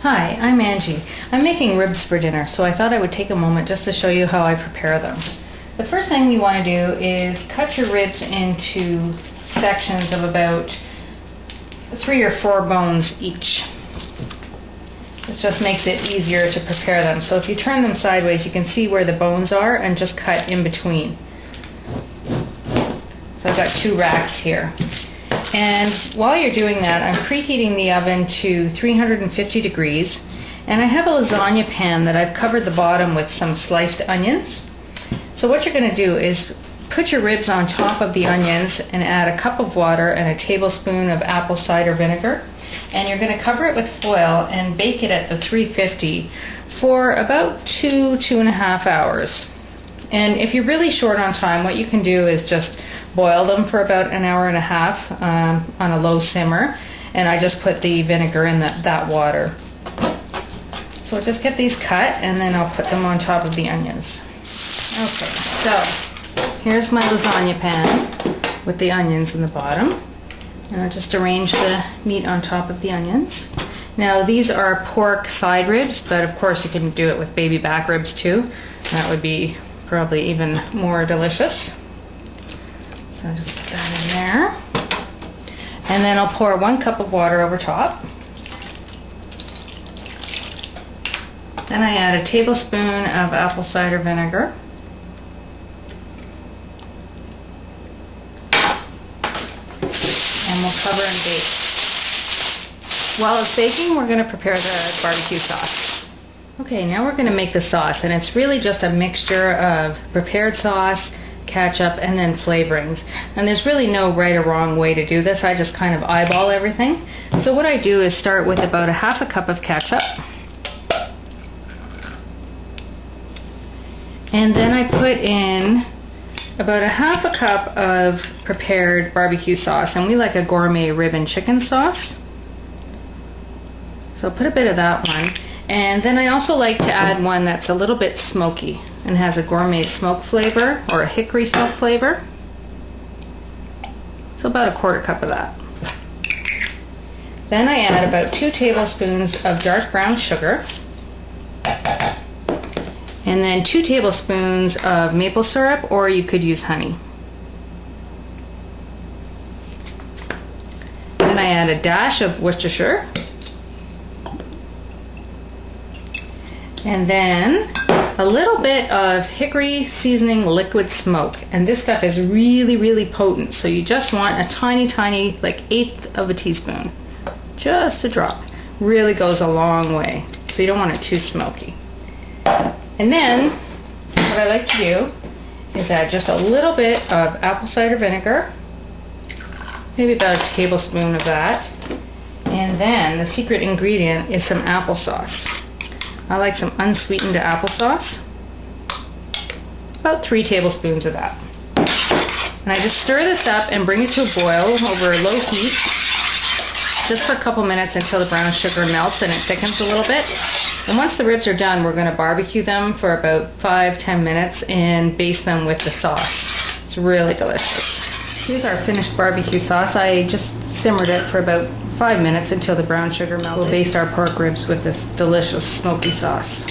Hi, I'm Angie. I'm making ribs for dinner, so I thought I would take a moment just to show you how I prepare them. The first thing you want to do is cut your ribs into sections of about 3 or 4 bones each. This just makes it easier to prepare them. So if you turn them sideways, you can see where the bones are and just cut in between. So I've got 2 racks here. And while you're doing that, I'm preheating the oven to 350 degrees, and I have a lasagna pan that I've covered the bottom with some sliced onions. So what you're going to do is put your ribs on top of the onions and add a cup of water and a tablespoon of apple cider vinegar, and you're going to cover it with foil and bake it at the 350 for about 2.5 hours. And if you're really short on time, what you can do is just boil them for about 1.5 hours on a low simmer, and I just put the vinegar in that water. So I'll just get these cut and then I'll put them on top of the onions. Okay, so here's my lasagna pan with the onions in the bottom, and I'll just arrange the meat on top of the onions. Now these are pork side ribs, but of course you can do it with baby back ribs too. That would be probably even more delicious. So I'll just put that in there. And then I'll pour 1 cup of water over top. Then I add a tablespoon of apple cider vinegar. And we'll cover and bake. While it's baking, we're going to prepare the barbecue sauce. Okay, now we're going to make the sauce, and it's really just a mixture of prepared sauce, ketchup, and then flavorings. And there's really no right or wrong way to do this. I just kind of eyeball everything. So what I do is start with about 1/2 cup of ketchup. And then I put in about 1/2 cup of prepared barbecue sauce. And we like a gourmet rib and chicken sauce. So I'll put a bit of that one. And then I also like to add one that's a little bit smoky and has a gourmet smoke flavor or a hickory smoke flavor. So about 1/4 cup of that. Then I add about 2 tablespoons of dark brown sugar, and then 2 tablespoons of maple syrup, or you could use honey. Then I add a dash of Worcestershire, and then a little bit of hickory seasoning liquid smoke. And this stuff is really, really potent, so you just want a tiny, tiny, like 1/8 of a teaspoon. Just a drop. Really goes a long way, so you don't want it too smoky. And then what I like to do is add just a little bit of apple cider vinegar, maybe about a tablespoon of that. And then the secret ingredient is some applesauce. I like some unsweetened applesauce, about 3 tablespoons of that. And I just stir this up and bring it to a boil over low heat, just for a couple minutes until the brown sugar melts and it thickens a little bit. And once the ribs are done, we're going to barbecue them for about 5-10 minutes and baste them with the sauce. It's really delicious. Here's our finished barbecue sauce. I just simmered it for about 5 minutes until the brown sugar melted. We'll baste our pork ribs with this delicious smoky sauce.